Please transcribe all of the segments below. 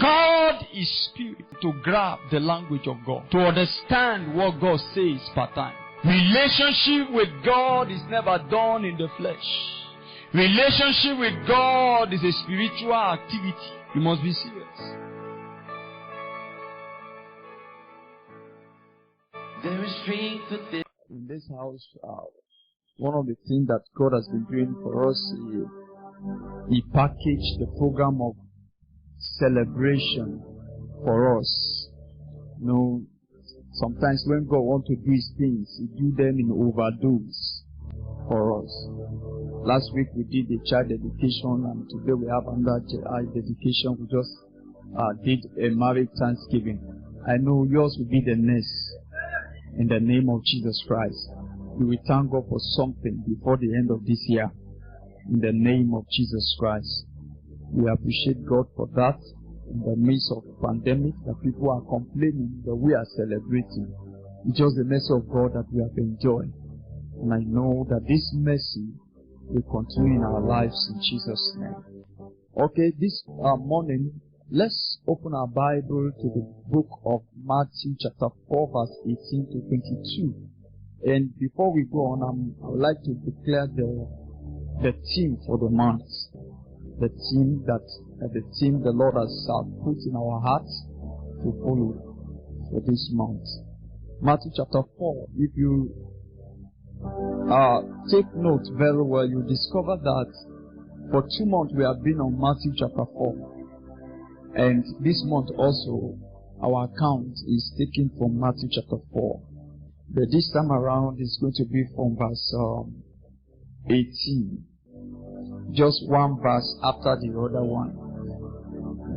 God is spirit. To grab the language of God, to understand what God says per time. Relationship with God is never done in the flesh. Relationship with God is a spiritual activity. You must be serious. There is strength within. In this house, one of the things that God has been doing for us, He packaged the program of celebration for us. You know, sometimes when God wants to do His things, He do them in overdose for us. Last week we did the child dedication, and today we have another child dedication. We just did a marriage thanksgiving. I know yours will be the next. In the name of Jesus Christ, we will thank God for something before the end of this year. In the name of Jesus Christ, we appreciate God for that. In the midst of pandemic, that people are complaining, that we are celebrating. It's just the mercy of God that we have enjoyed. And I know that this mercy will continue in our lives in Jesus' name. Okay, this morning, let's open our Bible to the book of Matthew chapter 4 verse 18 to 22. And before we go on, I would like to declare the theme for the month. The theme the Lord has put in our hearts to follow for this month. Matthew chapter 4. If you take note very well, you discover that for 2 months we have been on Matthew chapter 4. And this month also, our account is taken from Matthew chapter 4. But this time around, it's going to be from verse 18. Just one verse after the other one.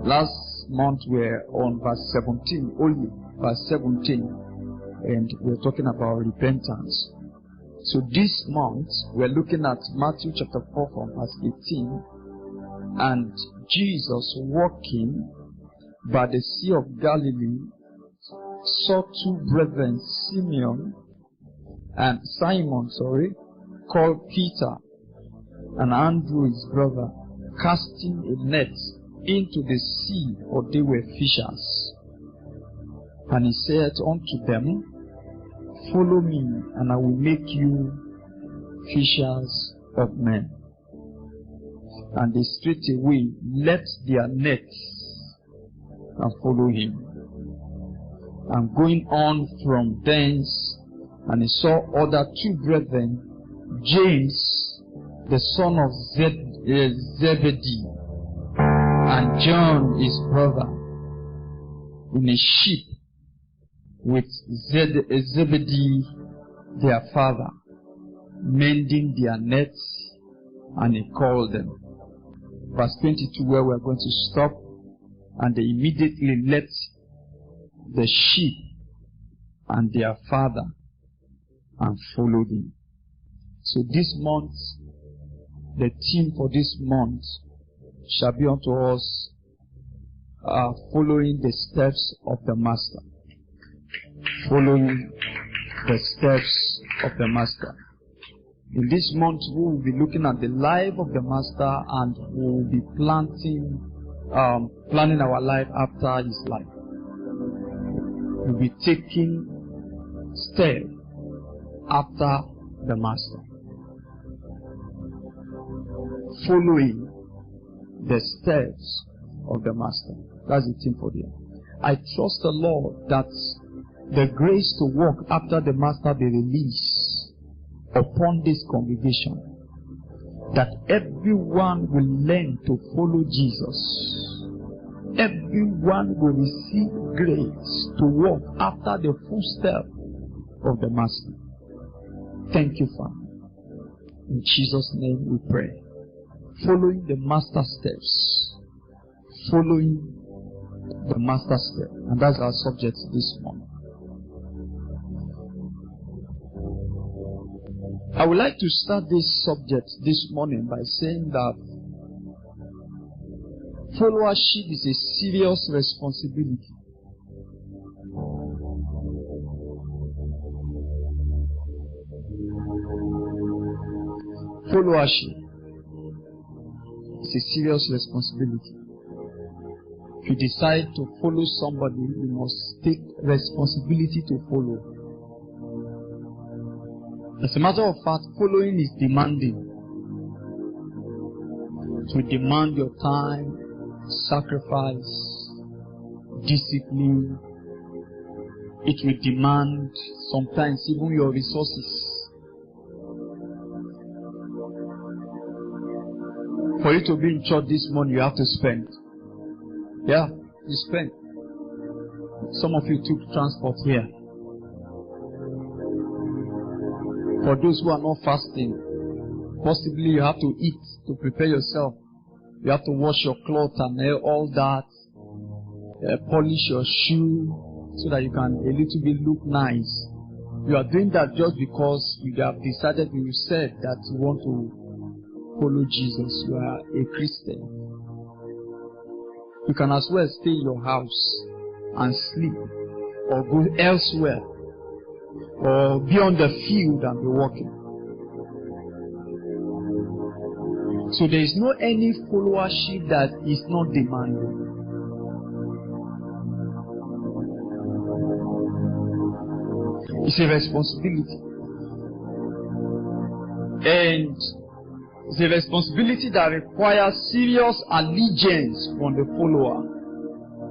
Last month we were on verse 17, only verse 17. And we're talking about repentance. So this month, we're looking at Matthew chapter 4 from verse 18. And Jesus, walking by the Sea of Galilee, saw 2 brethren, Simon, called Peter, and Andrew his brother, casting a net into the sea, for they were fishers. And he said unto them, Follow me, and I will make you fishers of men. And they straightway left their nets and followed him. And going on from thence, and he saw other 2 brethren, James, the son of Zebedee, and John his brother, in a ship with Zebedee their father, mending their nets, and he called them. Verse 22, where we are going to stop. And they immediately left the sheep and their father and followed him. So this month, the theme for this month shall be unto us following the steps of the Master. Following the steps of the Master. In this month, we will be looking at the life of the Master, and we will be planning our life after his life. We'll be taking steps after the Master. Following the steps of the Master. That's the thing for them. I trust the Lord that the grace to walk after the Master be released upon this congregation, that everyone will learn to follow Jesus. Everyone will receive grace to walk after the footsteps of the Master. Thank you, Father. In Jesus' name we pray. Following the Master steps. Following the Master step. And that's our subject this morning. I would like to start this subject this morning by saying that followership is a serious responsibility. Followership is a serious responsibility. If you decide to follow somebody, you must take responsibility to follow. As a matter of fact, following is demanding. It will demand your time, sacrifice, discipline. It will demand sometimes even your resources. For you to be in church this morning, you have to spend. Yeah, you spend. Some of you took transport here. For those who are not fasting, possibly you have to eat to prepare yourself. You have to wash your clothes and all that. Polish your shoe so that you can a little bit look nice. You are doing that just because you have decided, you said that you want to follow Jesus. You are a Christian. You can as well stay in your house and sleep, or go elsewhere, or be on the field and be walking. So there is no any followership that is not demanding. It's a responsibility. And it's a responsibility that requires serious allegiance from the follower,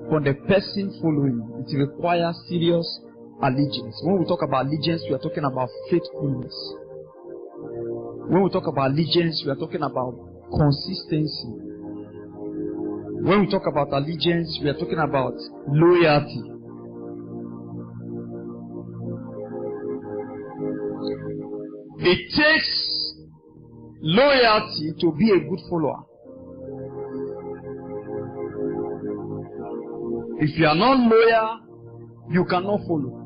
from the person following. It requires serious allegiance. When we talk about allegiance, we are talking about faithfulness. When we talk about allegiance, we are talking about consistency. When we talk about allegiance, we are talking about loyalty. It takes loyalty to be a good follower. If you are not loyal, you cannot follow.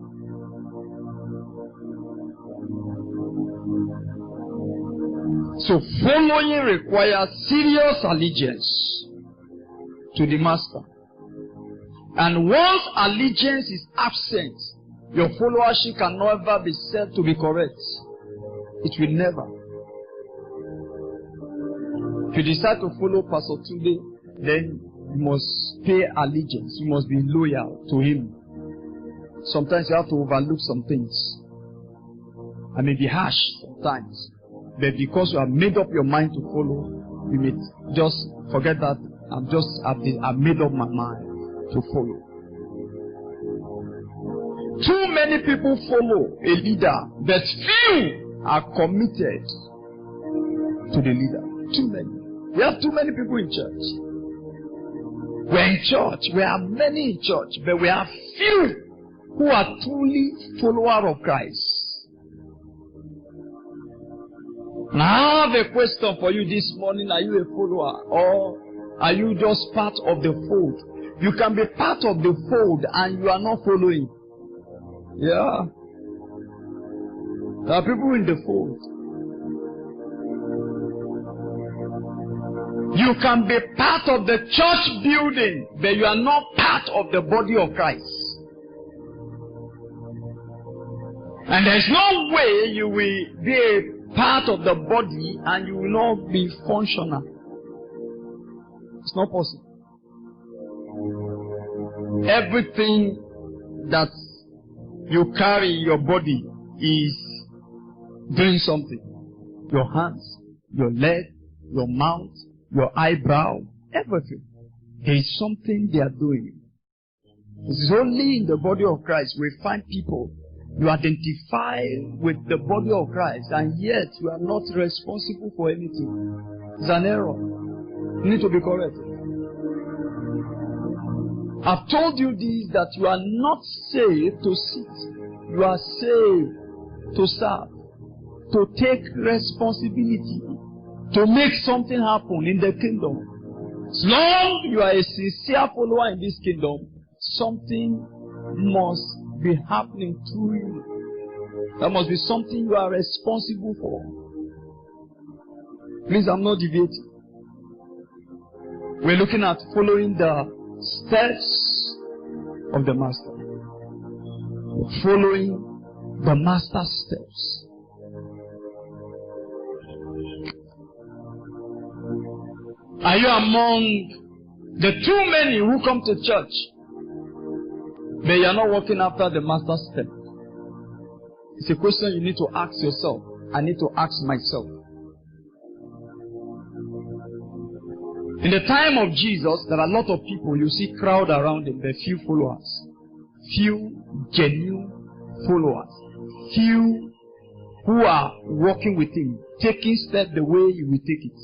So following requires serious allegiance to the master. And once allegiance is absent, your followership can never be said to be correct. It will never. If you decide to follow Pastor Tunde, then you must pay allegiance. You must be loyal to him. Sometimes you have to overlook some things. I may be harsh sometimes. But because you have made up your mind to follow, you may just forget that I've made up my mind to follow. Too many people follow a leader, but few are committed to the leader. Too many. We have too many people in church. We're in church. We have many in church, but we have few who are truly followers of Christ. Now I have a question for you this morning. Are you a follower, or are you just part of the fold? You can be part of the fold and you are not following. Yeah. There are people in the fold. You can be part of the church building, but you are not part of the body of Christ. And there is no way you will be a part of the body and you will not be functional. It's not possible. Everything that you carry in your body is doing something. Your hands, your leg, your mouth, your eyebrow, everything. There is something they are doing. It is only in the body of Christ we find people you identify with the body of Christ, and yet you are not responsible for anything. It's an error. You need to be corrected. I've told you this, that you are not saved to sit. You are saved to serve, to take responsibility, to make something happen in the kingdom. As long as you are a sincere follower in this kingdom, something must be happening through you. There must be something you are responsible for. Please, I'm not debating. We're looking at following the steps of the master. Following the master's steps. Are you among There are too many who come to church, but you are not walking after the master's step. It's a question you need to ask yourself. I need to ask myself. In the time of Jesus, there are a lot of people, you see crowd around him, but few followers. Few genuine followers. Few who are walking with him, taking steps the way he will take it.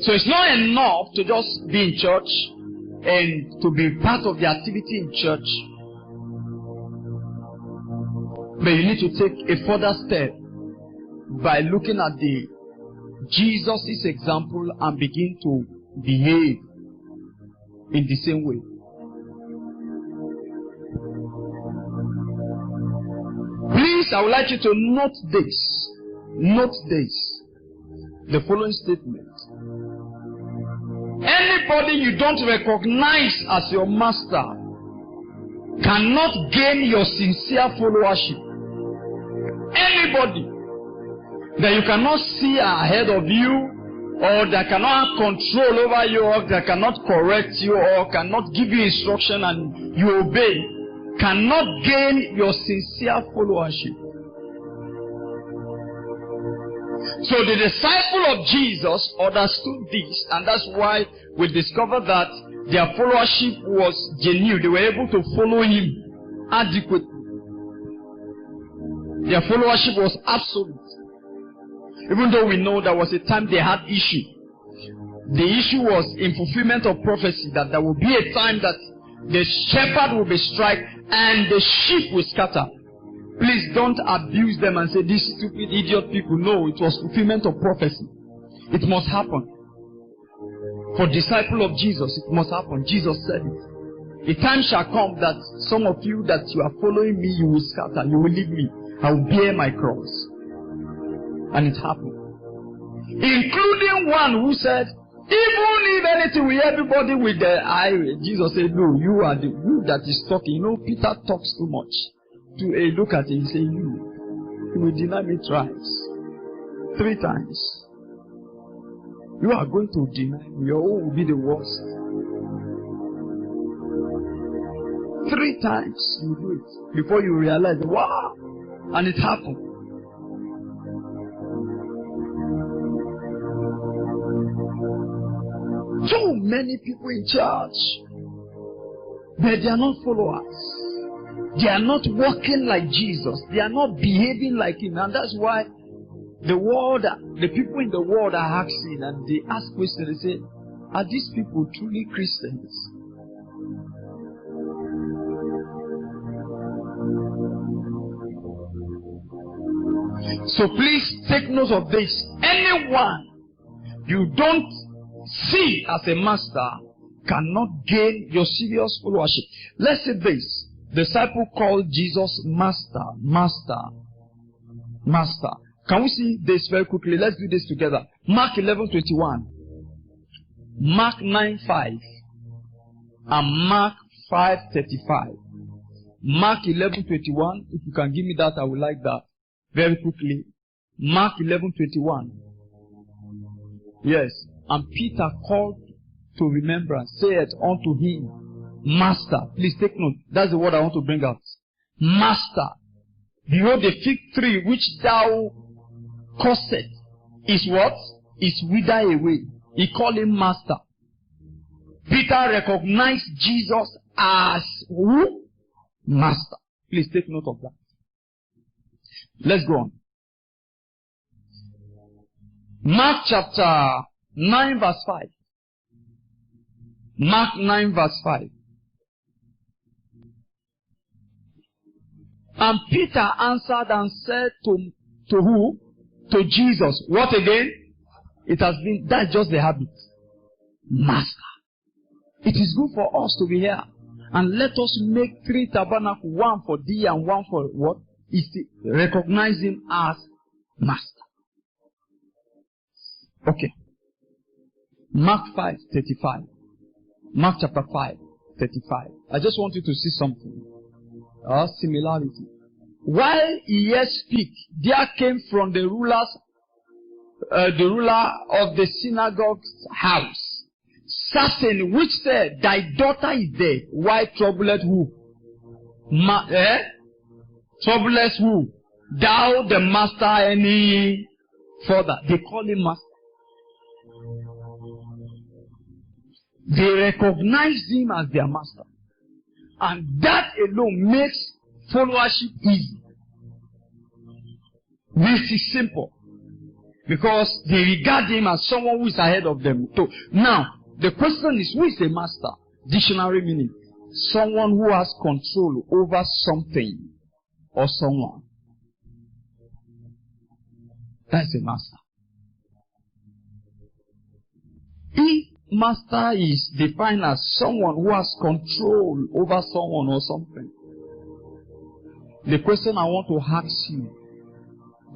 So it's not enough to just be in church and to be part of the activity in church. But you need to take a further step by looking at the Jesus' example and begin to behave in the same way. Please, I would like you to note this. Note this. The following statement. Anybody you don't recognize as your master cannot gain your sincere followership. Anybody that you cannot see ahead of you, or that cannot have control over you, or that cannot correct you, or cannot give you instruction and you obey, cannot gain your sincere followership. So the disciple of Jesus understood this, and that's why we discovered that their followership was genuine. They were able to follow him adequately. Their followership was absolute. Even though we know there was a time they had issue. The issue was in fulfillment of prophecy that there will be a time that the shepherd will be struck and the sheep will scatter. Please don't abuse them and say these stupid idiot people. No, it was fulfillment of prophecy. It must happen. For disciple of Jesus, it must happen. Jesus said it. A time shall come that some of you that you are following me, you will scatter, you will leave me. I will bear my cross. And it happened. Including one who said, even if anything with everybody with the eye, Jesus said, no, you are the you that is talking. You know, Peter talks too much. To look at him and say, you will deny me thrice. 3 times. You are going to deny me. Your own will be the worst. 3 times you do it before you realize, wow, and it happened. So many people in church, but they are not followers. They are not walking like Jesus. They are not behaving like him. And that's why the people in the world are asking, and they ask questions. They say, are these people truly Christians? So please take note of this. Anyone you don't see as a master cannot gain your serious followership. Let's say this. The disciple called Jesus master, master, master. Can we see this very quickly? Let's do this together. Mark 11:21, Mark 9:5, and Mark 5:35. Mark 11:21. If you can give me that, I would like that very quickly. Mark 11:21. Yes. And Peter called to remembrance, said unto him, Master. Please take note. That's the word I want to bring out. Master. Behold, the fig tree which thou cursed is what? Is withered away. He called him Master. Peter recognized Jesus as who? Master. Please take note of that. Let's go on. Mark chapter 9 verse 5. Mark 9 verse 5. And Peter answered and said to who? To Jesus. What again? It has been, that's just the habit. Master. It is good for us to be here. And let us make 3 tabernacles, one for thee and one for what? Is to recognize him as Master. Okay. Mark 5:35. Mark chapter 5:35. I just want you to see something. Similarity. While he yet speak, there came from the ruler of the synagogue's house certain, which said, Thy daughter is dead. Why troubleth who? Troubleth who? Thou the master any further. They call him master. They recognize him as their master. And that alone makes followership easy. This is simple. Because they regard him as someone who is ahead of them. So, now, the question is, who is a master? Dictionary meaning. Someone who has control over something or someone. That's a master. If master is defined as someone who has control over someone or something, the question I want to ask you,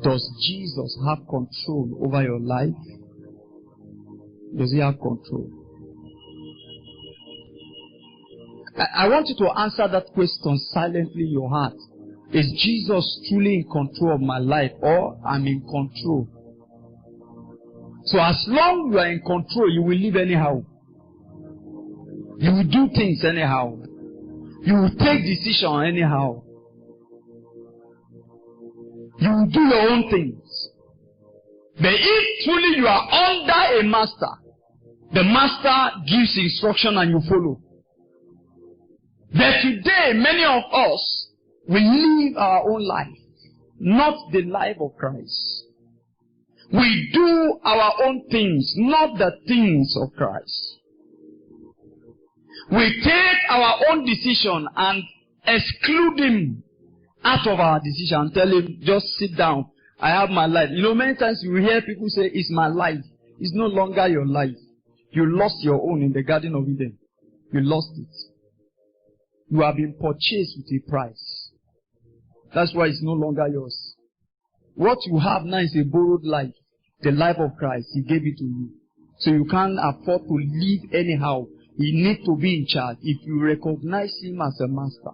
does Jesus have control over your life? Does he have control? I want you to answer that question silently in your heart. Is Jesus truly in control of my life, or I'm in control? So as long as you are in control, you will live anyhow. You will do things anyhow. You will take decisions anyhow. You will do your own things. But if truly you are under a master, the master gives instruction and you follow. But today, many of us will live our own life, not the life of Christ. We do our own things, not the things of Christ. We take our own decision and exclude him out of our decision and tell him, just sit down. I have my life. You know, many times you hear people say, it's my life. It's no longer your life. You lost your own in the Garden of Eden. You lost it. You have been purchased with a price. That's why it's no longer yours. What you have now is a borrowed life. The life of Christ. He gave it to you. So you can't afford to live anyhow. You need to be in charge if you recognize him as a master.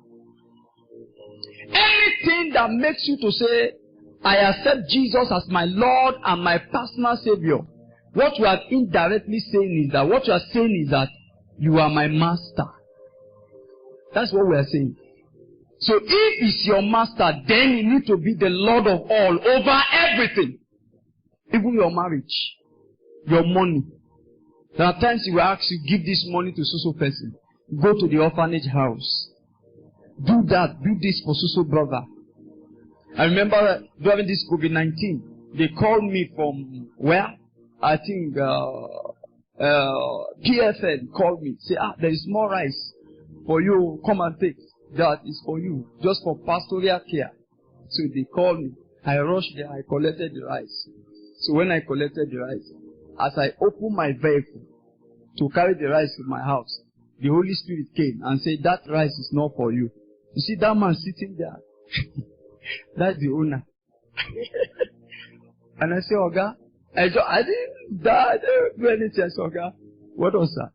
Anything that makes you to say, I accept Jesus as my Lord and my personal Savior, what you are indirectly saying is that, what you are saying is that you are my master. That's what we are saying. So if he's your master, then you need to be the Lord of all, over everything. Even your marriage, your money. There are times he will ask you, give this money to so person. Go to the orphanage house. Do that, do this for so brother. I remember during this COVID-19, they called me from where? I think PFN called me. Say, there is more rice for you. Come and take. That is for you, just for pastoral care. So they called me. I rushed there. I collected the rice. So when I collected the rice, as I opened my vehicle to carry the rice to my house, the Holy Spirit came and said, that rice is not for you. You see that man sitting there? That's the owner. And I said, Oga, I didn't do anything. I said, Oga, what was that?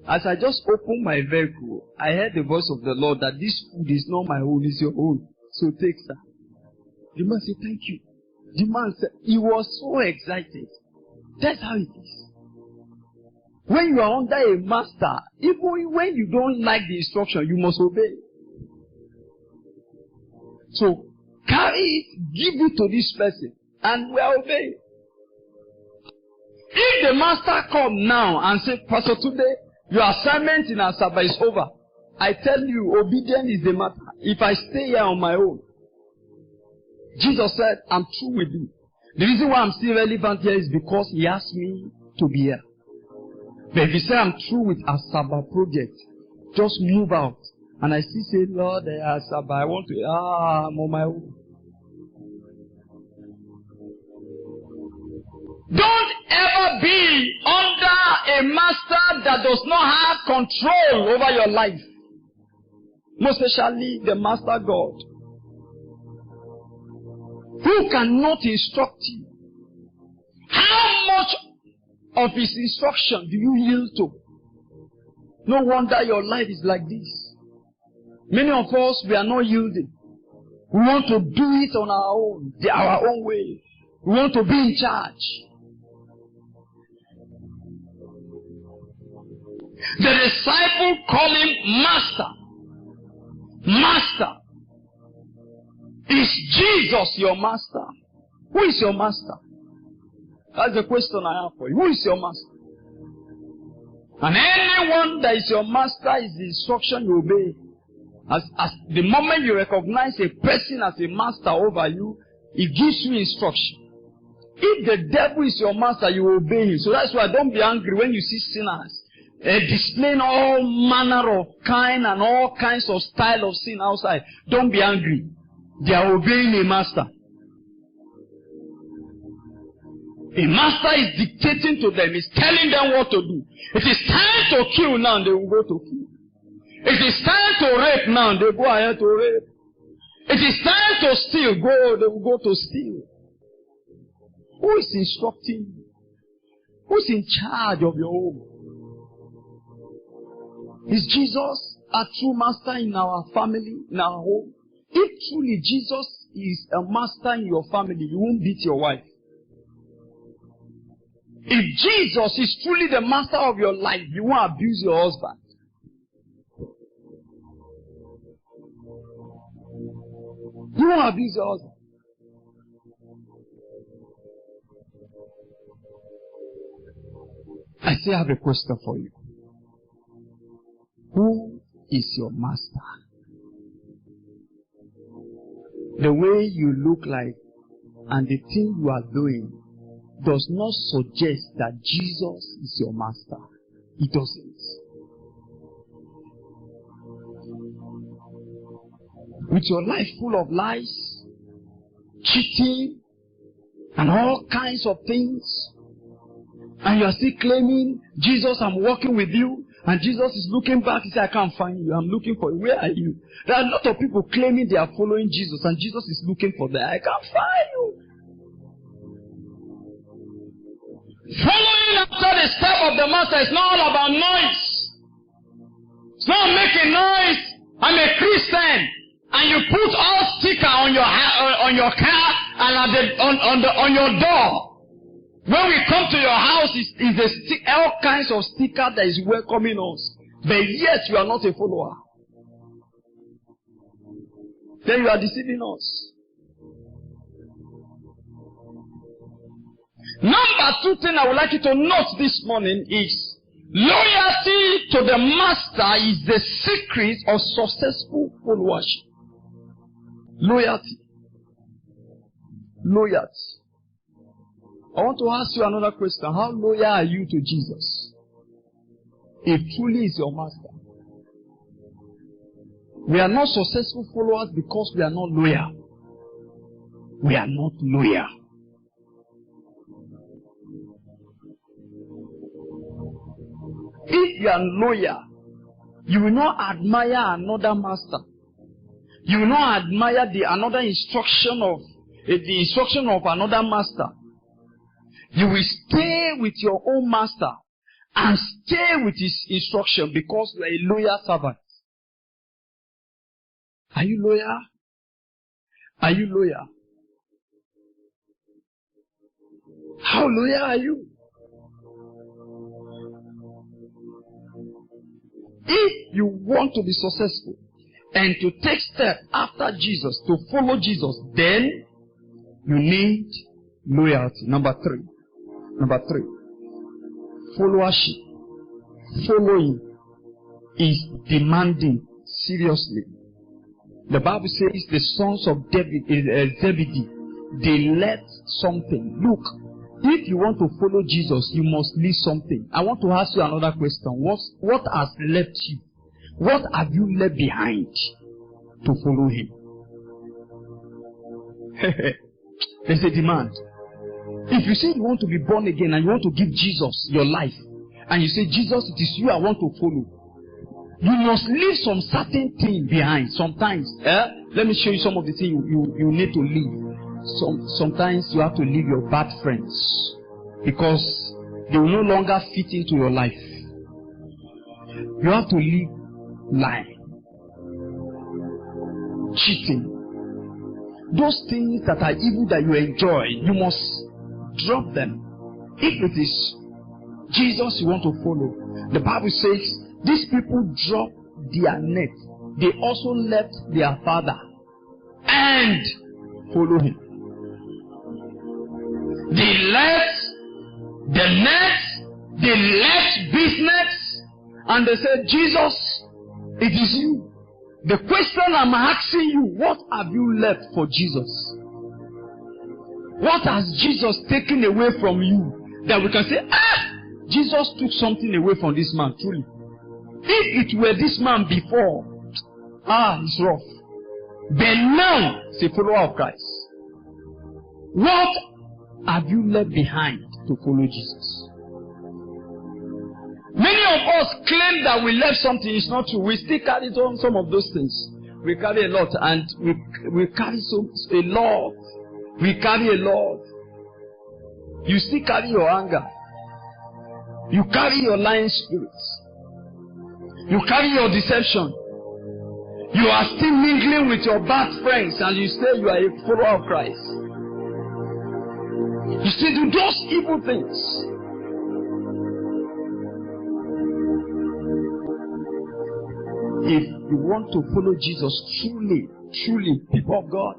As I just opened my vehicle, I heard the voice of the Lord that this food is not my own, it's your own. So take that. The man said, thank you. The man said, he was so excited. That's how it is. When you are under a master, even when you don't like the instruction, you must obey. So, carry it, give it to this person, and we are obeying. If the master come now and say, Pastor, today, your assignment in Asaba is over. I tell you, obedience is the matter. If I stay here on my own, Jesus said, I'm through with you. The reason why I'm still relevant here is because he asked me to be here. But if he said I'm through with Asaba project, just move out. And I still say, Lord, Asaba, I want to, I'm on my own. Don't ever be under a master that does not have control over your life. Most especially the master God, who cannot instruct you. How much of his instruction do you yield to? No wonder your life is like this. Many of us, we are not yielding. We want to do it on our own way. We want to be in charge. The disciple called him Master. Master. Is Jesus your master? Who is your master? That's the question I have for you. Who is your master? And anyone that is your master is the instruction you obey. As the moment you recognize a person as a master over you, it gives you instruction. If the devil is your master, you obey him. So that's why don't be angry when you see sinners displaying all manner of kind and all kinds of style of sin outside. Don't be angry. They are obeying a master. A master is dictating to them, is telling them what to do. It is time to kill now, they will go to kill. It is time to rape now, they go ahead to rape. It is time to steal, they will go to steal. Who is instructing you? Who is in charge of your home? Is Jesus a true master in our family, in our home? If truly Jesus is a master in your family, you won't beat your wife. If Jesus is truly the master of your life, you won't abuse your husband. You won't abuse your husband. I still have a question for you. Who is your master? The way you look like and the thing you are doing does not suggest that Jesus is your master. It doesn't. With your life full of lies, cheating, and all kinds of things, and you are still claiming, Jesus, I'm walking with you, and Jesus is looking back, he said, I can't find you, I'm looking for you. Where are you? There are a lot of people claiming they are following Jesus, and Jesus is looking for them. I can't find you. Following after the step of the master is not all about noise. It's not making noise. I'm a Christian, and you put all sticker on your car and on your door. When we come to your house, it's all kinds of sticker that is welcoming us. But yet you are not a follower. Then you are deceiving us. Number 2 thing I would like you to note this morning is loyalty to the master is the secret of successful followership. Loyalty. Loyalty. I want to ask you another question. How loyal are you to Jesus? If truly is your master. We are not successful followers because we are not loyal. We are not loyal. If you are loyal, you will not admire another master. You will not admire another instruction of the instruction of another master. You will stay with your own master and stay with his instruction because you are a loyal servant. Are you loyal? Are you loyal? How loyal are you? If you want to be successful and to take steps after Jesus, to follow Jesus, then you need loyalty. Number 3. Followership. Following is demanding seriously. The Bible says the sons of Zebedee, they left something. Look, if you want to follow Jesus, you must leave something. I want to ask you another question. What has left you? What have you left behind to follow him? There's a demand. If you say you want to be born again and you want to give Jesus your life, and you say, Jesus, it is you I want to follow, you must leave some certain thing behind. Sometimes, let me show you some of the things you need to leave. Sometimes you have to leave your bad friends because they will no longer fit into your life. You have to leave lying, cheating, those things that are evil that you enjoy. You must drop them. If it is Jesus you want to follow. The Bible says these people dropped their net. They also left their father and follow him. They left the net, they left business, and they said, Jesus, it is you. The question I'm asking you, what have you left for Jesus? What has Jesus taken away from you that we can say, Jesus took something away from this man, truly. If it were this man before, it's rough. But now, it's a follower of Christ. What have you left behind to follow Jesus? Many of us claim that we left something. It's not true. We still carry on some of those things. We carry a lot, and we carry a lot. We carry a lot. You still carry your anger. You carry your lying spirits. You carry your deception. You are still mingling with your bad friends, and you say you are a follower of Christ. You still do those evil things. If you want to follow Jesus truly, people of God,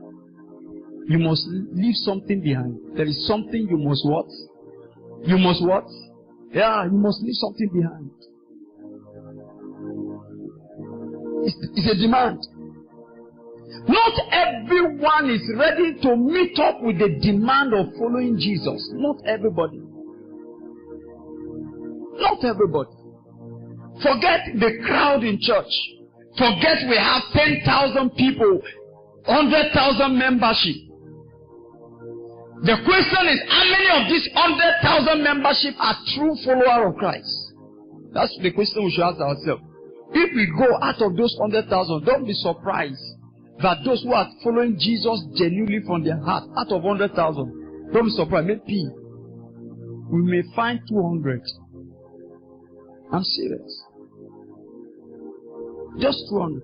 you must leave something behind. There is something you must what? You must what? Yeah, you must leave something behind. It's a demand. Not everyone is ready to meet up with the demand of following Jesus. Not everybody. Not everybody. Forget the crowd in church. Forget we have 10,000 people, 100,000 membership. The question is, how many of these 100,000 membership are true followers of Christ? That's the question we should ask ourselves. If we go out of those 100,000, don't be surprised that those who are following Jesus genuinely from their heart, out of 100,000, don't be surprised. Maybe we may find 200. I'm serious. Just 200.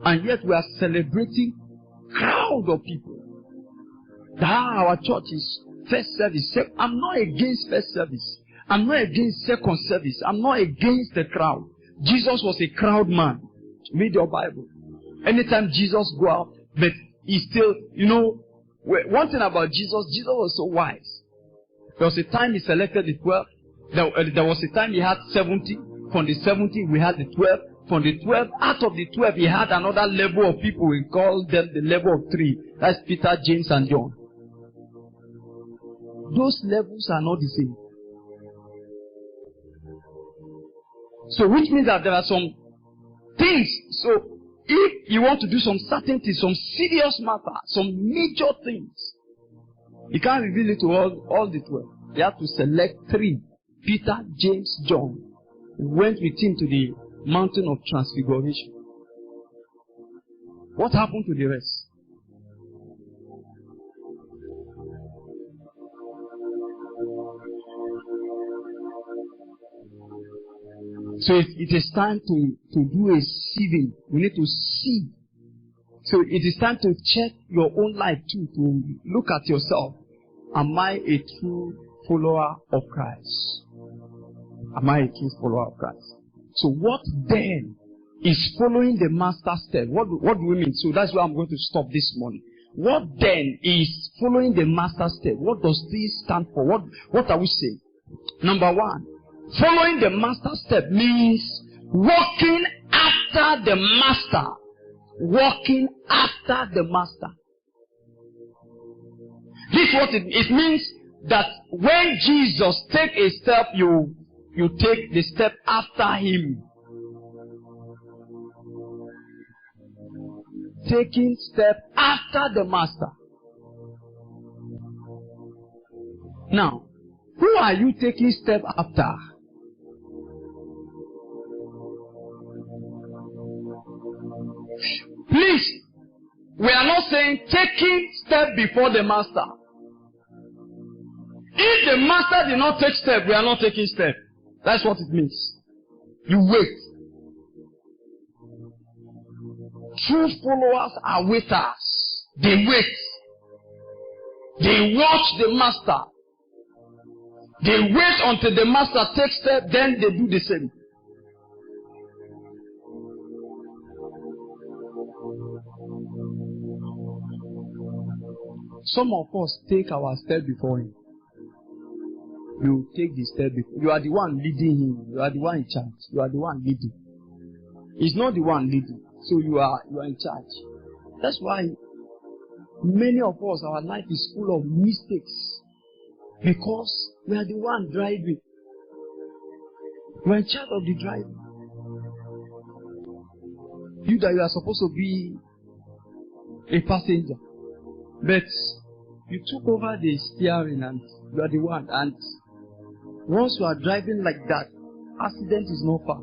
And yet we are celebrating crowd of people. Our church is first service. I'm not against first service. I'm not against second service. I'm not against the crowd. Jesus was a crowd man. Read your Bible. Anytime Jesus go out, but he still, one thing about Jesus was so wise. There was a time he selected the 12. There was a time he had 70. From the 70, we had the 12. From the 12, out of the 12, he had another level of people. We call them the level of 3. That's Peter, James, and John. Those levels are not the same. So, which means that there are some things. So, if you want to do some certain things, some serious matter, some major things, you can't reveal it to all the 12. You have to select 3. Peter, James, John. Went with him to the mountain of transfiguration. What happened to the rest? So it is time to do a sieving. We need to see. So it is time to check your own life too, to look at yourself. Am I a true follower of Christ? Am I a true follower of Christ? So what then is following the master step? What do we mean? So that's where I'm going to stop this morning. What then is following the master step? What does this stand for? What are we saying? Number 1, following the master step means walking after the master. Walking after the master. This is what it means, that when Jesus takes a step, you take the step after him. Taking step after the master. Now, who are you taking step after? Please, we are not saying taking step before the master. If the master did not take step, we are not taking step. That's what it means. You wait. True followers are waiters. They wait. They watch the master. They wait until the master takes step, then they do the same. Some of us take our step before him. You take the step before. You are the one leading him. You are the one in charge. You are the one leading. He's not the one leading. So you are in charge. That's why many of us, our life is full of mistakes. Because we are the one driving. We are in charge of the driving. You are supposed to be a passenger. But you took over the steering and you are the one. And once you are driving like that, accident is not far.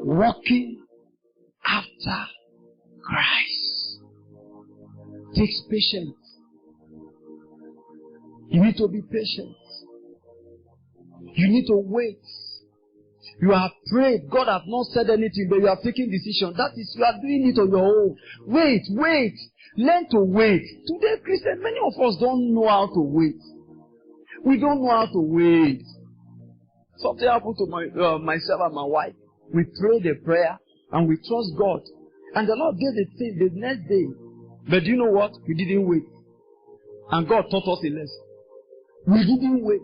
Walking after Christ takes patience. You need to be patient. You need to wait. You have prayed. God has not said anything, but you are taking decision. That is, you are doing it on your own. Wait. Learn to wait. Today, Christian, many of us don't know how to wait. We don't know how to wait. Something happened to myself and my wife. We prayed a prayer and we trust God. And the Lord gave the thing the next day. But do you know what? We didn't wait. And God taught us a lesson. We didn't wait.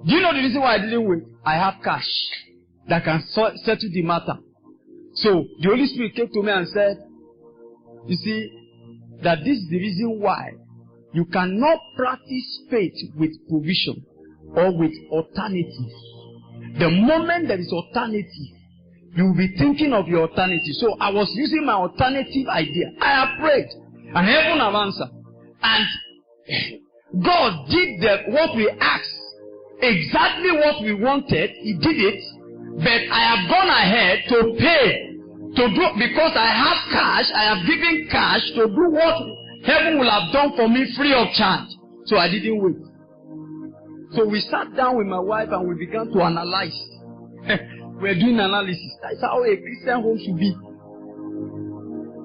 Do you know the reason why I didn't wait? I have cash that can settle the matter. So the Holy Spirit came to me and said, you see, that this is the reason why you cannot practice faith with provision or with alternative. The moment there is alternative, you will be thinking of your alternative. So I was using my alternative idea. I have prayed and heaven have answered. And God did what we asked. Exactly what we wanted, He did it. But I have gone ahead to pay. Because I have cash, I have given cash to do what heaven will have done for me free of charge. So I didn't wait. So we sat down with my wife and we began to analyze. We're doing analysis. That's how a Christian home should be.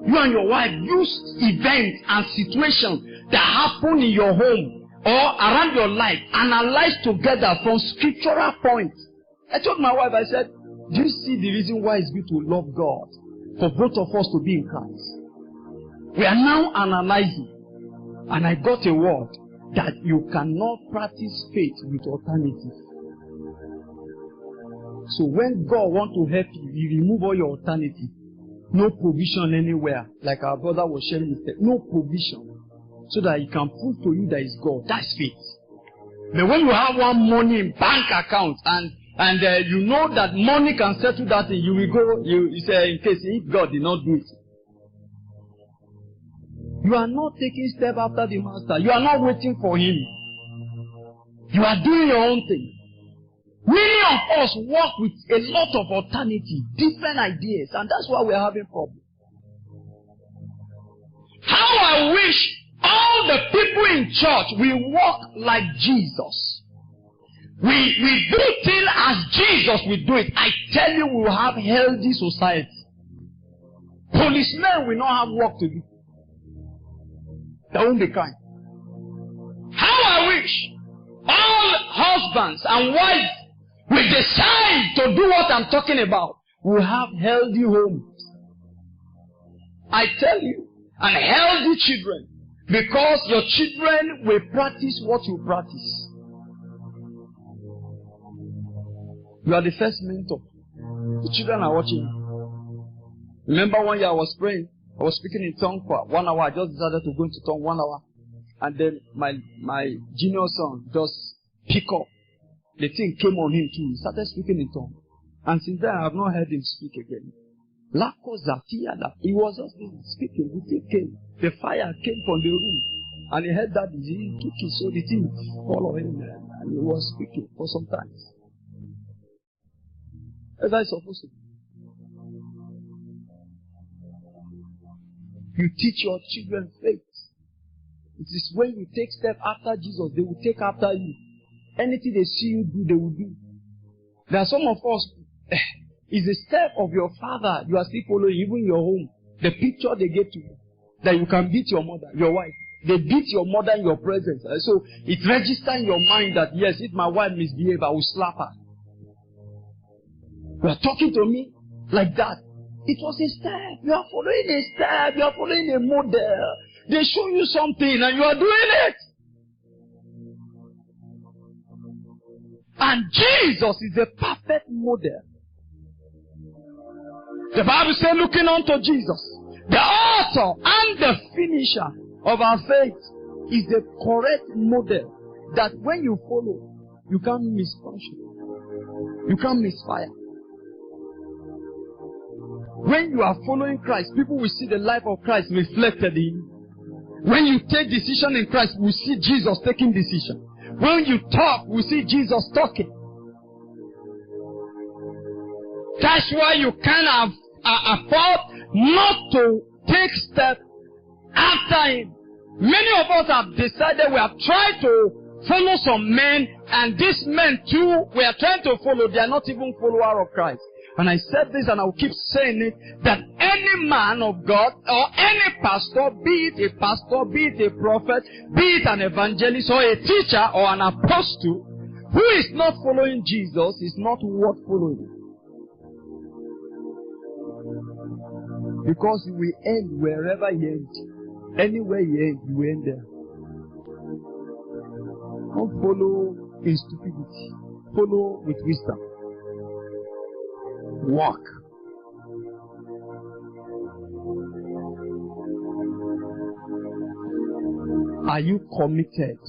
You and your wife use events and situations that happen in your home or around your life. Analyze together from scriptural points. I told my wife, I said, do you see the reason why it's good to love God? For both of us to be in Christ. We are now analyzing. And I got a word that you cannot practice faith with alternatives. So when God wants to help you, He remove all your alternatives. No provision anywhere. Like our brother was sharing with us. No provision. So that He can prove to you that it's God. That's faith. But when you have one money in bank account and you know that money can settle that thing, you will go, you say, in case if God did not do it. You are not taking step after the master. You are not waiting for him. You are doing your own thing. Many of us work with a lot of alternatives, different ideas, and that's why we are having problems. How I wish all the people in church will walk like Jesus. We do things as Jesus will do it. I tell you, we will have healthy society. Policemen will not have work to do. They won't be kind. How I wish all husbands and wives will decide to do what I'm talking about. We'll have healthy homes. I tell you, and healthy children. Because your children will practice what you practice. You are the first mentor. The children are watching. Remember one year I was praying. I was speaking in tongue for 1 hour. I just decided to go into tongue 1 hour. And then my junior son just pick up. The thing came on him too. He started speaking in tongue. And since then I have not heard him speak again. He was just speaking. The thing came. The fire came from the room. And he heard that he took it. So the thing followed him. And he was speaking for some time. As I supposed to. You teach your children faith. It is when you take step after Jesus, they will take after you. Anything they see you do, they will do. There are some of us, it's a step of your father you are still following, even in your home. The picture they gave to you, that you can beat your mother, your wife. They beat your mother in your presence. So it registers in your mind that, yes, if my wife misbehaves, I will slap her. You are talking to me like that. It was a step. You are following a step. You are following a model. They show you something and you are doing it. And Jesus is a perfect model. The Bible says, looking unto Jesus, the author and the finisher of our faith, is the correct model that when you follow, you can't misfunction. You can't misfire. When you are following Christ, people will see the life of Christ reflected in you. When you take decision in Christ, we see Jesus taking decision. When you talk, we see Jesus talking. That's why you can't afford not to take steps after him. Many of us have decided, we have tried to follow some men, and these men too, we are trying to follow. They are not even followers of Christ. And I said this and I will keep saying it, that any man of God or any pastor, be it a pastor, be it a prophet, be it an evangelist or a teacher or an apostle, who is not following Jesus is not worth following. Because he will end wherever he ends. Anywhere he ends, he will end there. Don't follow in stupidity. Follow with wisdom. Walk. Are you committed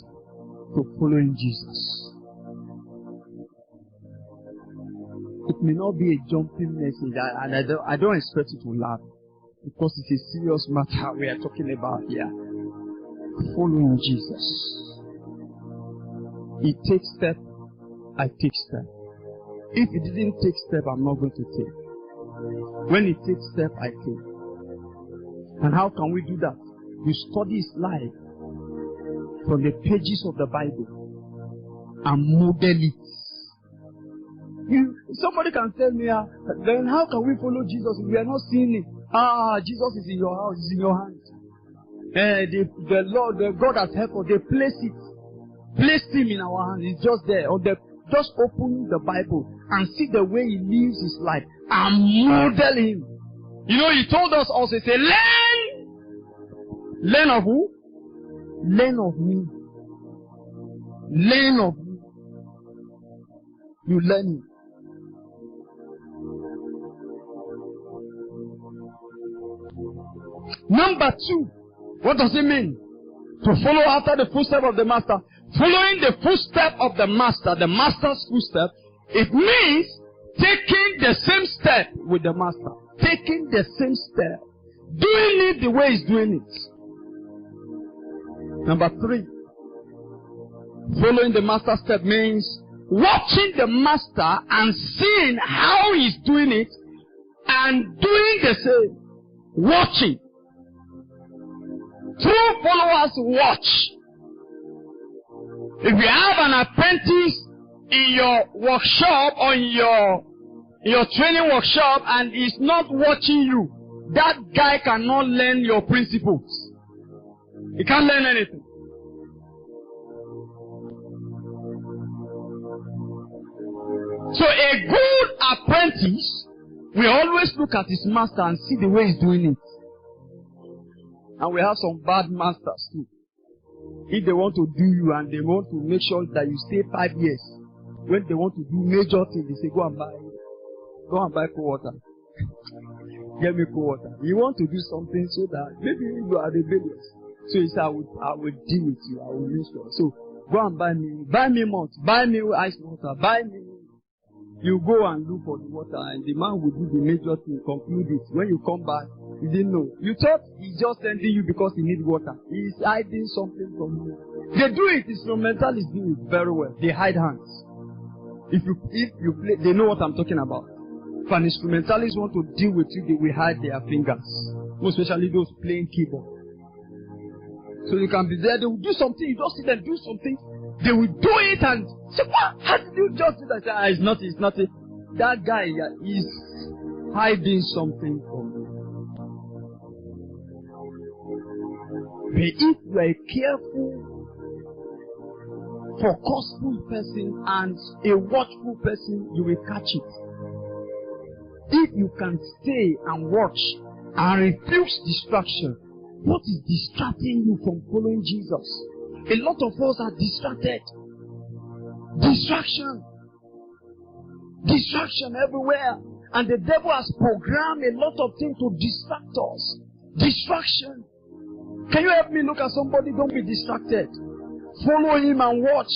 to following Jesus? It may not be a jumping message, and I don't expect you to laugh, because it's a serious matter we are talking about here. Following Jesus. He takes step, I take step. If he didn't take step, I'm not going to take. When he takes step, I take. And how can we do that? You study his life from the pages of the Bible and model it. Somebody can tell me, then how can we follow Jesus if we are not seeing it? Jesus is in your house, is in your hands. The Lord, the God has helped us. They placed him in our hands. It's just there. Just open the Bible and see the way he lives his life and model him. You know, he told us also, he said, learn of who? Learn of me. Learn of me. You learn him. Number 2, what does it mean? To follow after the footsteps of the master. Following the footstep of the master's footstep, it means taking the same step with the master. Taking the same step. Doing it the way he's doing it. Number 3, following the master's step means watching the master and seeing how he's doing it and doing the same. Watching. True followers watch. If you have an apprentice in your workshop or in your training workshop and he's not watching you, that guy cannot learn your principles. He can't learn anything. So a good apprentice will always look at his master and see the way he's doing it. And we have some bad masters too. If they want to do you and they want to make sure that you stay 5 years, when they want to do major things, they say, go and buy cold water. Get me cold water. You want to do something so that maybe you are rebellious. So he said, I will deal with you. I will make sure. So go and buy me malt, buy me ice water, buy me. You go and look for the water and the man will do the major thing, conclude it. When you come back, you didn't know. You thought he's just sending you because he needs water. He's hiding something from you. They do it. Instrumentalists do it very well. They hide hands. If you play, they know what I'm talking about. If an instrumentalist want to deal with you, they will hide their fingers. Most especially those playing keyboard. So you can be there, they will do something, you don't see them do something. They will do it and say, what? How did you just do that? I say, it's not it. That guy is hiding something from you. But if you are a careful, focusful person and a watchful person, you will catch it. If you can stay and watch and refuse distraction, what is distracting you from following Jesus? A lot of us are distracted. Distraction everywhere. And the devil has programmed a lot of things to distract us. Distraction. Can you help me look at somebody? Don't be distracted. Follow him and watch.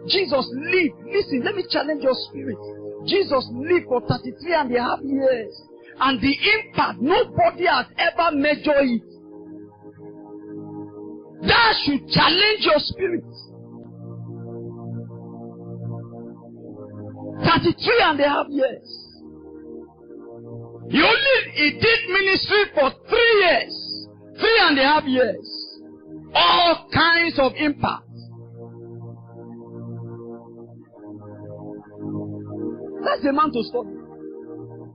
Jesus lived. Listen, let me challenge your spirit. Jesus lived for 33.5 years. And the impact, nobody has ever measured it. That should challenge your spirit. 33.5 years. He did ministry for 3 years. 3.5 years. All kinds of impact. That's the man to study.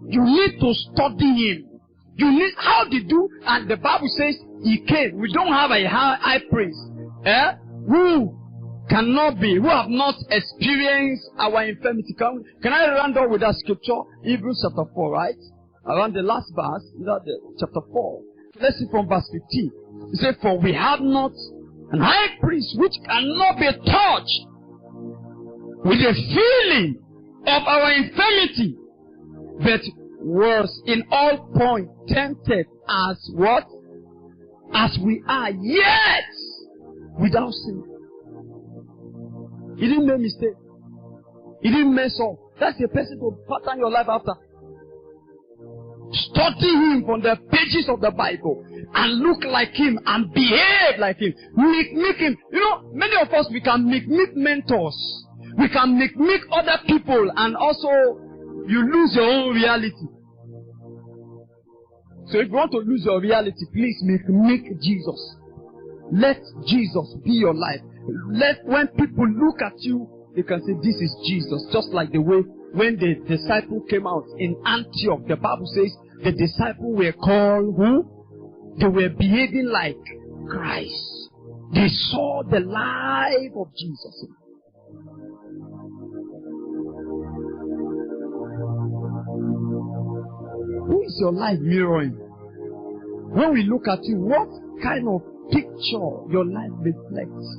You need to study him. How did you? And the Bible says he came. We don't have a high priest. Who have not experienced our infirmity. Can I round up with that scripture? Hebrews chapter 4, right? Around the last verse, chapter 4. Let's see from verse 15. It says, for we have not an high priest which cannot be touched with the feeling of our infirmity, but was in all points tempted as what? As we are, yet without sin. He didn't make mistake. He didn't mess up. That's a person to pattern your life after. Study him from the pages of the Bible and look like him and behave like him. Make him. You know, many of us, we can make mentors. We can make other people, and also you lose your own reality. So if you want to lose your reality, please make Jesus. Let Jesus be your life. When people look at you, they can say, this is Jesus. Just like the way when the disciple came out in Antioch, the Bible says the disciples were called who? They were behaving like Christ. They saw the life of Jesus. Who is your life mirroring? When we look at you, what kind of picture your life reflects?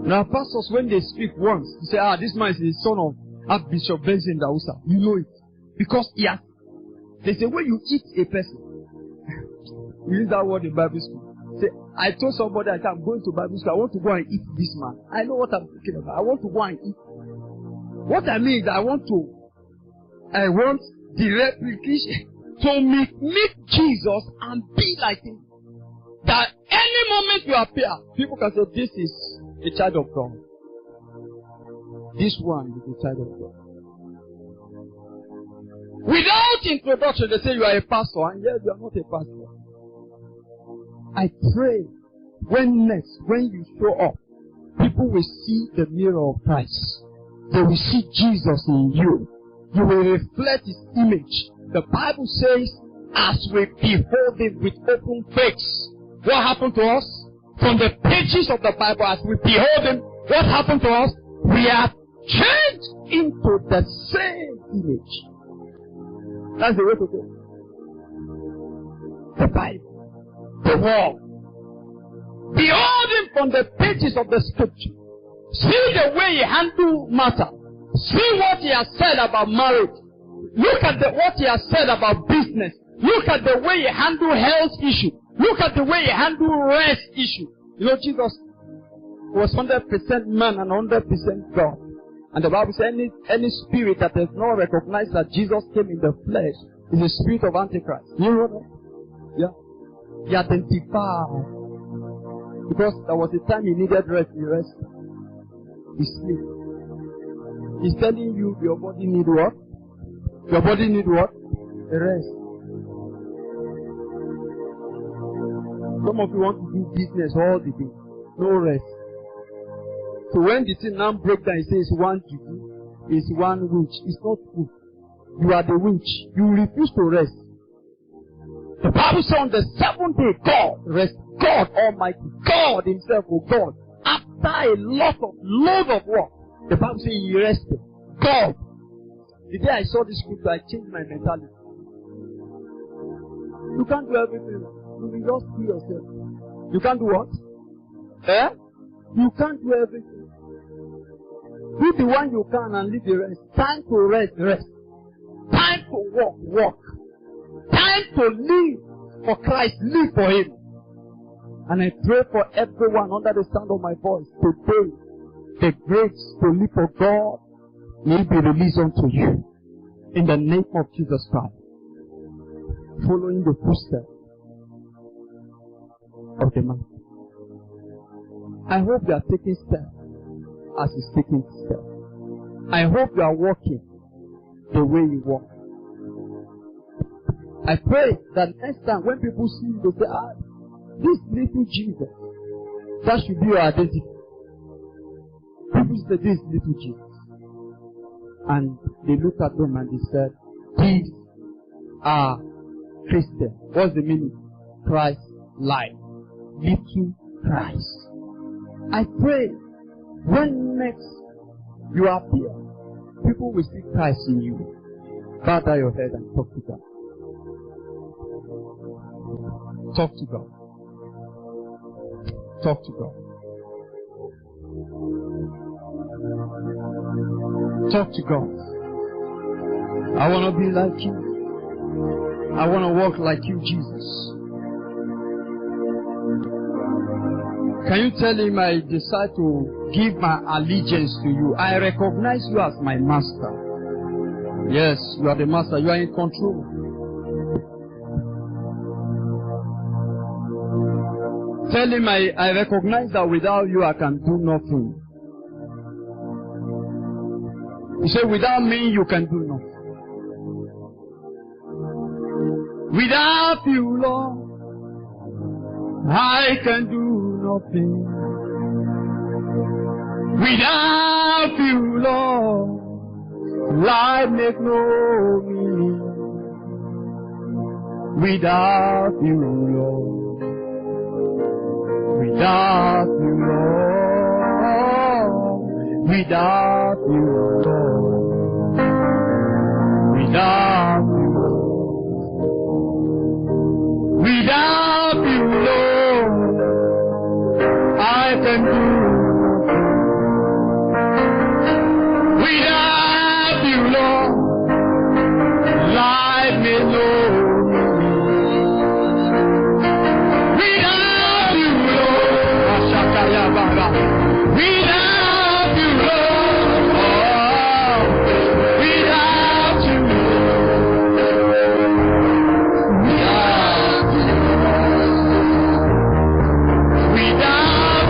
Now, pastors, when they speak once, they say, this man is the son of Archbishop Benson Dausa. You know it. Because they say, when you eat a person, we use that word in Bible school. Say, I told somebody that I'm going to Bible school, I want to go and eat this man. I know what I'm talking about. I want to go and eat. What I mean is I want the replication to meet Jesus and be like him. That any moment you appear, people can say, this is a child of God. This one is a child of God. Without introduction, they say you are a pastor, and yes, you are not a pastor. I pray when you show up, people will see the mirror of Christ. They will see Jesus in you. You will reflect his image. The Bible says, as we behold him with open face, what happened to us? From the pages of the Bible, as we behold him, what happened to us? We are changed into the same image. That's the way to go. The Bible. The Word. Behold him from the pages of the Scripture. See the way he handled matter. See what he has said about marriage. Look at what he has said about business. Look at the way he handled health issue. Look at the way he handled rest issue. You know, Jesus was 100% man and 100% God. And the Bible says any spirit that does not recognize that Jesus came in the flesh is the spirit of Antichrist. You know that? Yeah. He identified. Because there was a time he needed rest. He rested. He sleep. He's telling you your body need what? Your body need what? A rest. Some of you want to do business all the day. No rest. So when the thing now breaks down, it says one to do, it's one witch. It's not true. You are the witch. You refuse to rest. The Bible says on the seventh day, God rested. God Almighty, God Himself, God. After a load of work, the Bible says He rested. God. The day I saw this scripture, I changed my mentality. You can't do everything. You will just kill yourself. You can't do what? You can't do everything. Do the one you can and leave the rest. Time to rest. Time to work. Time to live for Christ, live for Him. And I pray for everyone under the sound of my voice today, the grace to live for God may be released unto you. In the name of Jesus Christ. Following the footsteps of the man. I hope you are taking steps as He's taking steps. I hope you are walking the way you walk. I pray that next time when people see you, they say, this little Jesus, that should be your identity. People say, this little Jesus. And they looked at them and they said, these are Christians. What's the meaning? Christ like. Little Christ. I pray when next you appear, people will see Christ in you. Bow down your head and talk to God. Talk to God. Talk to God. Talk to God. I want to be like you. I want to walk like you, Jesus. Can you tell Him, I decide to give my allegiance to you. I recognize you as my master. Yes, you are the master. You are in control. Tell Him, I recognize that without you I can do nothing. He said, without me you can do nothing. Without you, Lord, I can do nothing. Without you, Lord, life make no meaning. Without you, Lord, without you, Lord, without you, Lord, without you, Lord, without you, Lord, I can do nothing. Without you, Lord, life may no meaning. Without you, Lord, without you, Lord,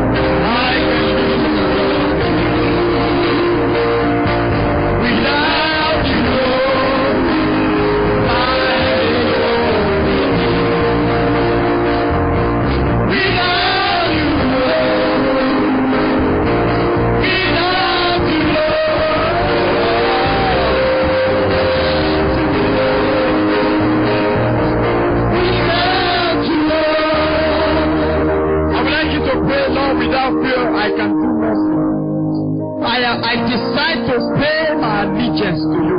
without you, without you, Lord, I can do nothing. Without you, Lord, I without you, Lord, without you, without you, Lord. I would like you to pray, Lord, without fear, I can do nothing. I decide to pay my allegiance to you.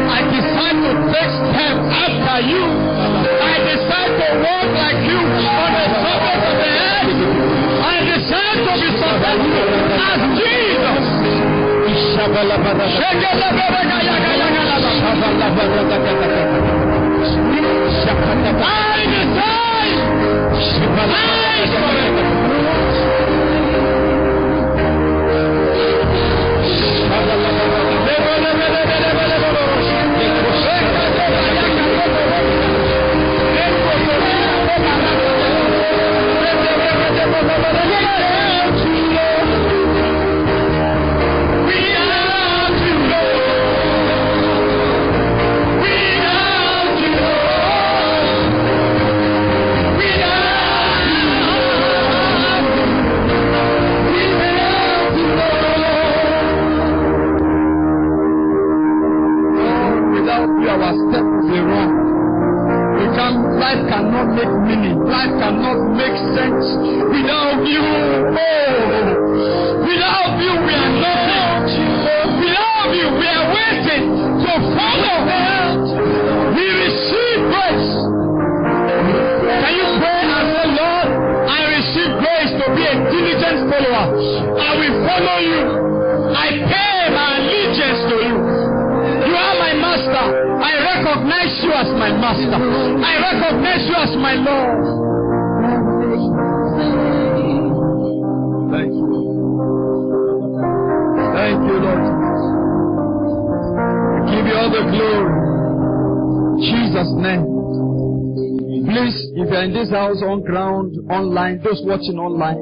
I decide to take steps after you. I decide to walk like you on the surface of the earth. I decide to be successful as Jesus. Without you, Lord. follower. I will follow you. I pay my allegiance to you. You are my master. I recognize you as my master. I recognize you as my Lord. Thank you. Thank you, Lord. I give you all the glory. In Jesus' name. Please, if you are in this house, on ground, online, those watching online,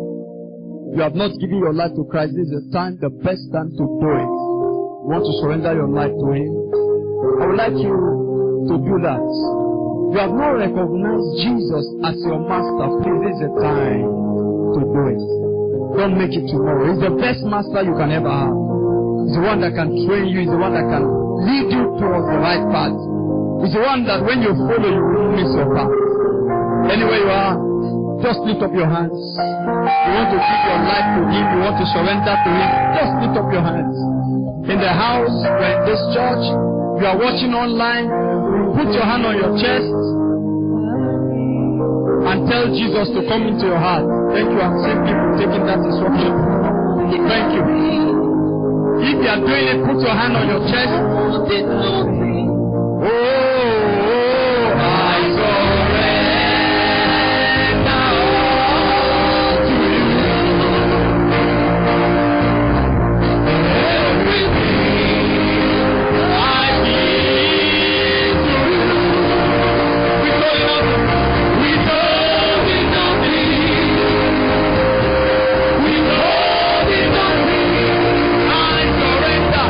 you have not given your life to Christ, this is the time, the best time to do it. You want to surrender your life to Him? I would like you to do that. You have not recognized Jesus as your master. Please, this is the time to do it. Don't make it tomorrow. He's the best master you can ever have. He's the one that can train you. He's the one that can lead you towards the right path. He's the one that when you follow, you won't miss your path. Anywhere you are, just lift up your hands. You want to give your life to Him. You want to surrender to Him. Just lift up your hands. In the house, or in this church, you are watching online, put your hand on your chest and tell Jesus to come into your heart. Thank you. I'm seeing people taking that instruction. Thank you. If you are doing it, put your hand on your chest. Oh, I surrender all to you. Everything I give to you. Withholding nothing. Withholding nothing. I surrender.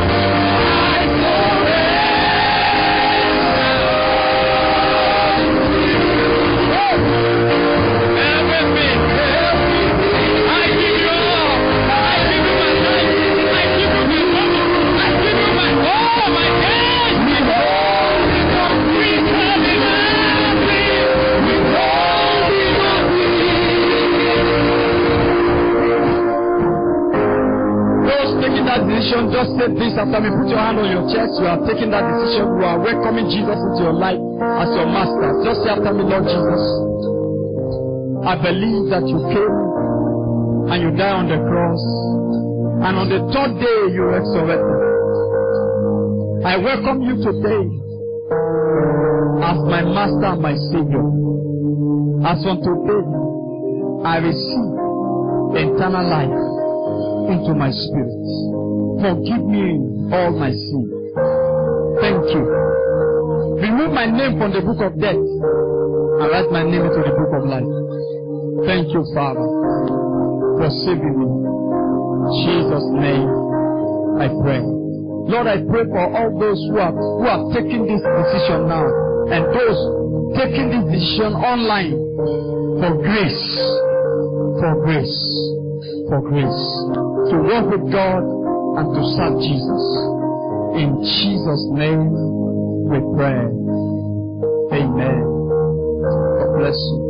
Just say this after me. Put your hand on your chest. You are taking that decision. You are welcoming Jesus into your life as your master. Just say after me, Lord Jesus, I believe that you came and you died on the cross, and on the third day you resurrected. I welcome you today as my master and my savior. As from today, I receive eternal life into my spirit. Forgive me all my sins. Thank you. Remove my name from the book of death and write my name into the book of life. Thank you, Father, for saving me. In Jesus' name, I pray. Lord, I pray for all those who are taking this decision now, and those taking this decision online, for grace, to walk with God and to serve Jesus. In Jesus' name we pray. Amen. God bless you.